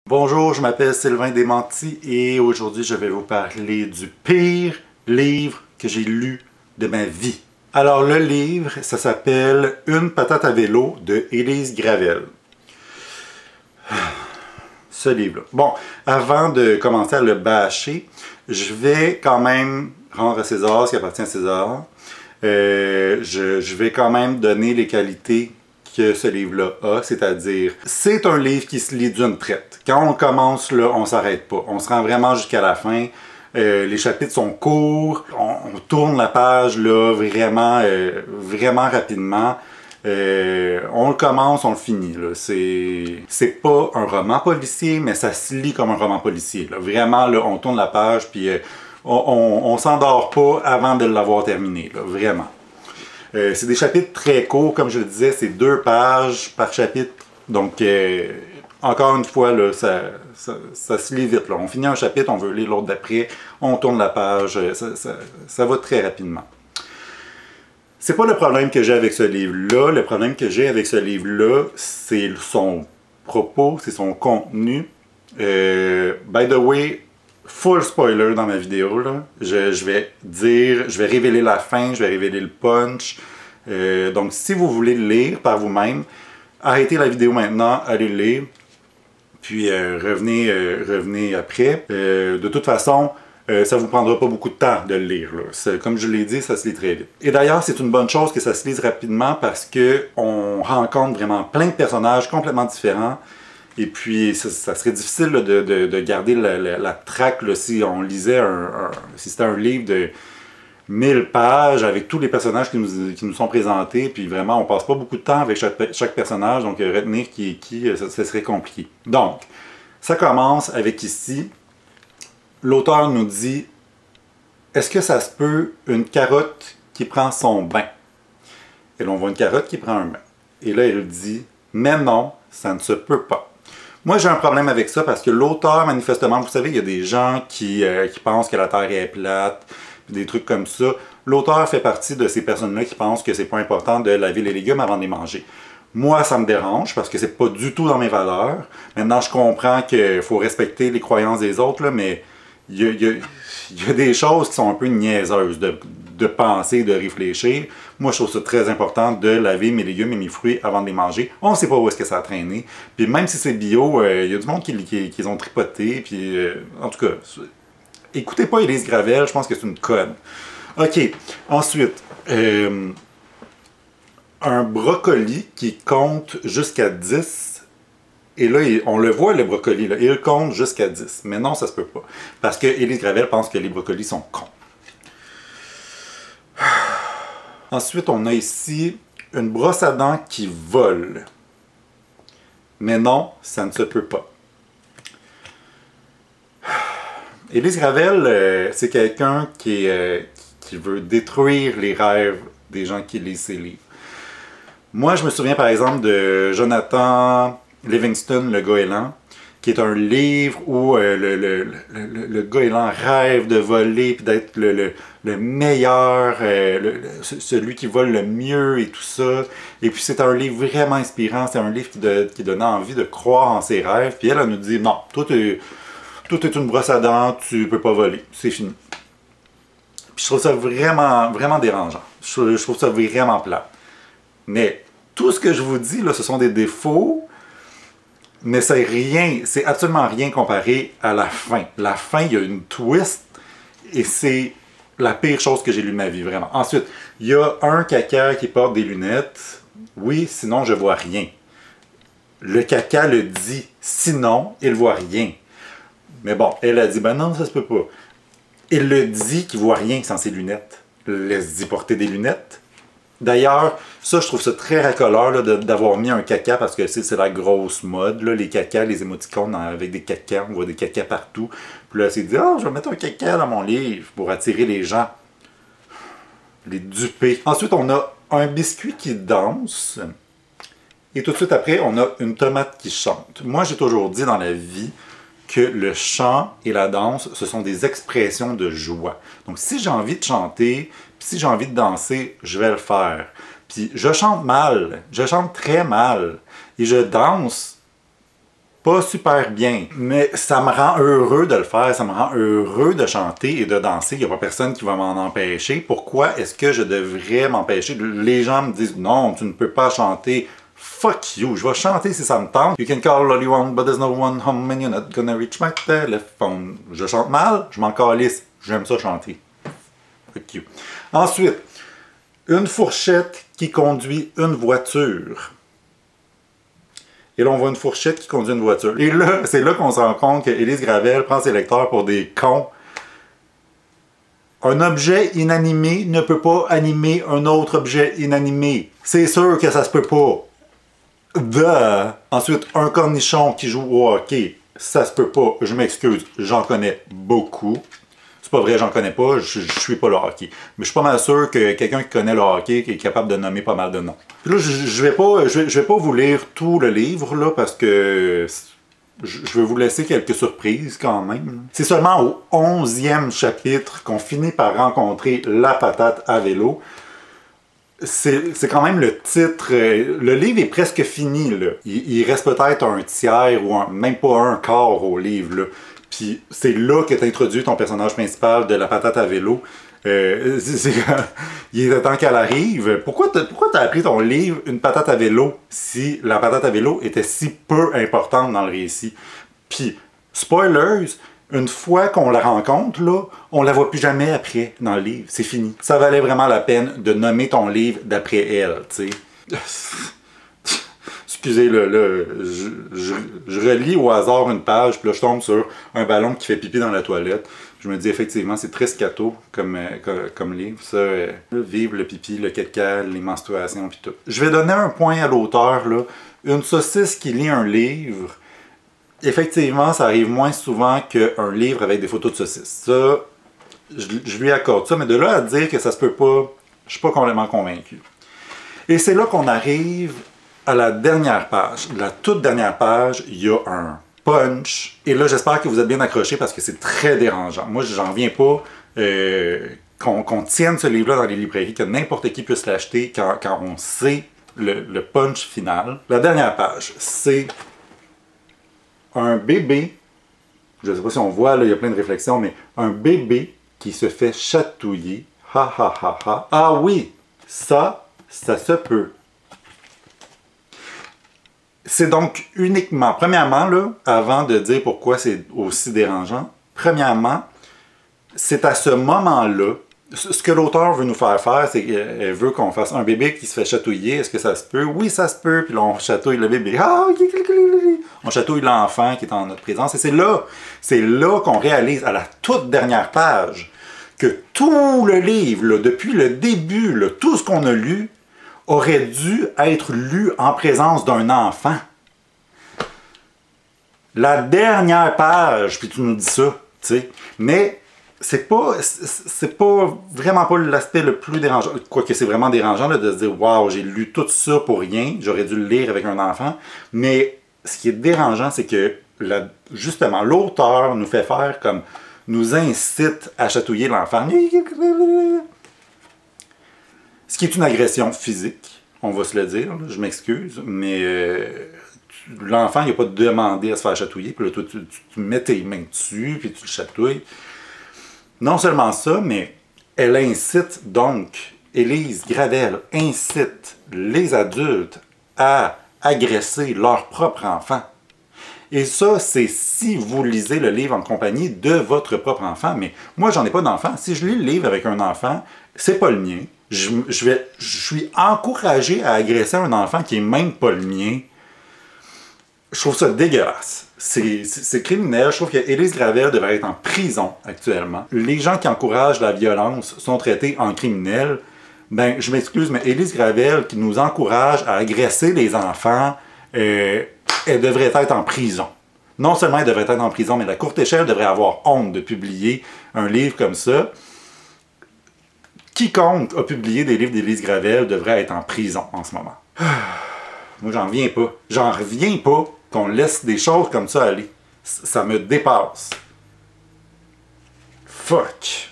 Bonjour, je m'appelle Sylvain Desmenti et aujourd'hui je vais vous parler du pire livre que j'ai lu de ma vie. Alors le livre, ça s'appelle Une patate à vélo de Élise Gravel. Ce livre-là. Bon, avant de commencer à le bâcher, je vais quand même rendre à César ce qui appartient à César. Je vais quand même donner les qualités que ce livre-là a, c'est-à-dire, c'est un livre qui se lit d'une traite. Quand on commence, là, on s'arrête pas. On se rend vraiment jusqu'à la fin. Les chapitres sont courts. On tourne la page, là, vraiment rapidement. On le commence, on le finit. C'est pas un roman policier, mais ça se lit comme un roman policier. Là. Vraiment, là, on tourne la page, puis on s'endort pas avant de l'avoir terminé. Là, vraiment. C'est des chapitres très courts, comme je le disais, c'est 2 pages par chapitre. Donc, encore une fois, là, ça se lit vite. Là. On finit un chapitre, on veut lire l'autre d'après, on tourne la page, ça va très rapidement. C'est pas le problème que j'ai avec ce livre-là. Le problème que j'ai avec ce livre-là, c'est son propos, c'est son contenu. By the way, full spoiler dans ma vidéo, là. Je vais révéler la fin, je vais révéler le punch. Donc, si vous voulez le lire par vous-même, arrêtez la vidéo maintenant, allez le lire, puis revenez après. De toute façon, ça vous prendra pas beaucoup de temps de le lire. Là. Comme je l'ai dit, ça se lit très vite. Et d'ailleurs, c'est une bonne chose que ça se lise rapidement parce que on rencontre vraiment plein de personnages complètement différents. Et puis, ça serait difficile là, de garder la traque là, si on lisait si c'était un livre de 1000 pages avec tous les personnages qui nous sont présentés. Puis vraiment, on passe pas beaucoup de temps avec chaque personnage, donc retenir qui est qui, ça serait compliqué. Donc, ça commence avec ici, l'auteur nous dit « Est-ce que ça se peut une carotte qui prend son bain? » Et là, on voit une carotte qui prend un bain. Et là, il dit « Mais non, ça ne se peut pas. » Moi, j'ai un problème avec ça parce que l'auteur, manifestement, vous savez, il y a des gens qui pensent que la Terre est plate, des trucs comme ça. L'auteur fait partie de ces personnes-là qui pensent que c'est pas important de laver les légumes avant de les manger. Moi, ça me dérange parce que c'est pas du tout dans mes valeurs. Maintenant, je comprends qu'il faut respecter les croyances des autres, là, mais il y a des choses qui sont un peu niaiseuses de penser, de réfléchir. Moi, je trouve ça très important de laver mes légumes et mes fruits avant de les manger. On ne sait pas où est-ce que ça a traîné. Puis même si c'est bio, il y a du monde qui ont tripoté. Puis, en tout cas, écoutez pas Élise Gravel, je pense que c'est une conne. OK, ensuite, un brocoli qui compte jusqu'à 10. Et là, on le voit, le brocoli, là, il compte jusqu'à 10. Mais non, ça se peut pas. Parce que Élise Gravel pense que les brocolis sont cons. Ensuite, on a ici une brosse à dents qui vole. Mais non, ça ne se peut pas. Élise Gravel, c'est quelqu'un qui veut détruire les rêves des gens qui lisent ses livres. Moi, je me souviens par exemple de Jonathan Livingston, Le Goéland, qui est un livre où le goéland rêve de voler puis d'être le meilleur, celui qui vole le mieux et tout ça. Et puis c'est un livre vraiment inspirant, c'est un livre qui donnait envie de croire en ses rêves. Puis elle nous dit, non, toi t'es une brosse à dents, tu peux pas voler, c'est fini. Puis je trouve ça vraiment dérangeant. Je trouve ça vraiment plat. Mais tout ce que je vous dis, là, ce sont des défauts, mais c'est absolument rien comparé à la fin. La fin, il y a une twist, et c'est la pire chose que j'ai lue de ma vie, vraiment. Ensuite, il y a un caca qui porte des lunettes. Oui, sinon je vois rien. Le caca le dit, sinon il voit rien. Mais bon, elle a dit, ben non, ça se peut pas. Il le dit qu'il voit rien sans ses lunettes. Laisse-y porter des lunettes. D'ailleurs, ça, je trouve ça très racoleur d'avoir mis un caca parce que c'est la grosse mode, là, les cacas, les émoticônes avec des cacas, on voit des cacas partout. Puis là, c'est dit, oh, je vais mettre un caca dans mon livre pour attirer les gens. Les duper. Ensuite, on a un biscuit qui danse. Et tout de suite après, on a une tomate qui chante. Moi, j'ai toujours dit dans la vie que le chant et la danse, ce sont des expressions de joie. Donc, si j'ai envie de chanter, puis si j'ai envie de danser, je vais le faire. Puis, je chante mal, je chante très mal, et je danse pas super bien, mais ça me rend heureux de le faire, ça me rend heureux de chanter et de danser. Il n'y a pas personne qui va m'en empêcher. Pourquoi est-ce que je devrais m'empêcher? Les gens me disent, non, tu ne peux pas chanter. Fuck you, je vais chanter si ça me tente. You can call all you want, but there's no one home and you're not gonna reach my telephone. Je chante mal, je m'en calisse. J'aime ça chanter. Fuck you. Ensuite, une fourchette qui conduit une voiture. Et là, on voit une fourchette qui conduit une voiture. Et là, c'est là qu'on se rend compte que Élise Gravel prend ses lecteurs pour des cons. Un objet inanimé ne peut pas animer un autre objet inanimé. C'est sûr que ça se peut pas. Ensuite, un cornichon qui joue au hockey. Ça se peut pas. Je m'excuse, j'en connais beaucoup. C'est pas vrai, j'en connais pas, je suis pas le hockey. Mais je suis pas mal sûr que quelqu'un qui connaît le hockey est capable de nommer pas mal de noms. Puis là, je vais pas vous lire tout le livre, là, parce que je vais vous laisser quelques surprises quand même. C'est seulement au 11e chapitre qu'on finit par rencontrer la patate à vélo. C'est quand même le titre. Le livre est presque fini, là. Il reste peut-être un tiers ou même pas un quart au livre, là. Puis c'est là que tu introduis ton personnage principal de la patate à vélo. Il est temps qu'elle arrive. Pourquoi t'as appelé ton livre Une patate à vélo si la patate à vélo était si peu importante dans le récit? Puis, spoilers, une fois qu'on la rencontre, là, on la voit plus jamais après dans le livre. C'est fini. Ça valait vraiment la peine de nommer ton livre d'après elle, tu sais. Excusez, je relis au hasard une page, puis là, je tombe sur un ballon qui fait pipi dans la toilette. Je me dis, effectivement, c'est très scato comme livre. Ça, vivre le pipi, le caca, les menstruations, puis tout. Je vais donner un point à l'auteur, là. Une saucisse qui lit un livre, effectivement, ça arrive moins souvent qu'un livre avec des photos de saucisses. Ça, je lui accorde ça, mais de là à dire que ça se peut pas, je suis pas complètement convaincu. Et c'est là qu'on arrive à la dernière page. La toute dernière page, il y a un punch. Et là, j'espère que vous êtes bien accrochés parce que c'est très dérangeant. Moi, j'en viens pas qu'on tienne ce livre-là dans les librairies, que n'importe qui puisse l'acheter quand on sait le punch final. La dernière page, c'est un bébé, je ne sais pas si on voit, là, il y a plein de réflexions, mais un bébé qui se fait chatouiller. Ha ha ha ha. Ah oui, ça se peut. C'est donc uniquement, premièrement, là, avant de dire pourquoi c'est aussi dérangeant, premièrement, c'est à ce moment-là, ce que l'auteur veut nous faire faire, c'est qu'elle veut qu'on fasse un bébé qui se fait chatouiller. Est-ce que ça se peut? Oui, ça se peut. Puis là, on chatouille le bébé. Ah, on chatouille l'enfant qui est en notre présence. Et c'est là qu'on réalise, à la toute dernière page, que tout le livre, là, depuis le début, là, tout ce qu'on a lu, aurait dû être lu en présence d'un enfant. La dernière page, puis tu nous dis ça, tu sais. Mais c'est pas vraiment pas l'aspect le plus dérangeant. Quoique c'est vraiment dérangeant là, de se dire « Wow, j'ai lu tout ça pour rien, j'aurais dû le lire avec un enfant. » Mais ce qui est dérangeant, c'est que justement, l'auteur nous fait faire comme nous incite à chatouiller l'enfant. Ce qui est une agression physique, on va se le dire, là, je m'excuse, mais l'enfant, il n'a pas demandé à se faire chatouiller, puis là, toi, tu mets tes mains dessus, puis tu le chatouilles. Non seulement ça, mais elle incite donc, Élise Gravel incite les adultes à agresser leur propre enfant. Et ça, c'est si vous lisez le livre en compagnie de votre propre enfant. Mais moi, j'en ai pas d'enfant. Si je lis le livre avec un enfant, c'est pas le mien. Je suis encouragé à agresser un enfant qui est même pas le mien. Je trouve ça dégueulasse. C'est criminel. Je trouve qu'Élise Gravel devrait être en prison actuellement. Les gens qui encouragent la violence sont traités en criminels. Ben, je m'excuse, mais Élise Gravel qui nous encourage à agresser les enfants, elle devrait être en prison. Non seulement elle devrait être en prison, mais la courte échelle devrait avoir honte de publier un livre comme ça. Quiconque a publié des livres d'Élise Gravel devrait être en prison en ce moment. Moi, j'en reviens pas. J'en reviens pas qu'on laisse des choses comme ça aller. Ça me dépasse. Fuck.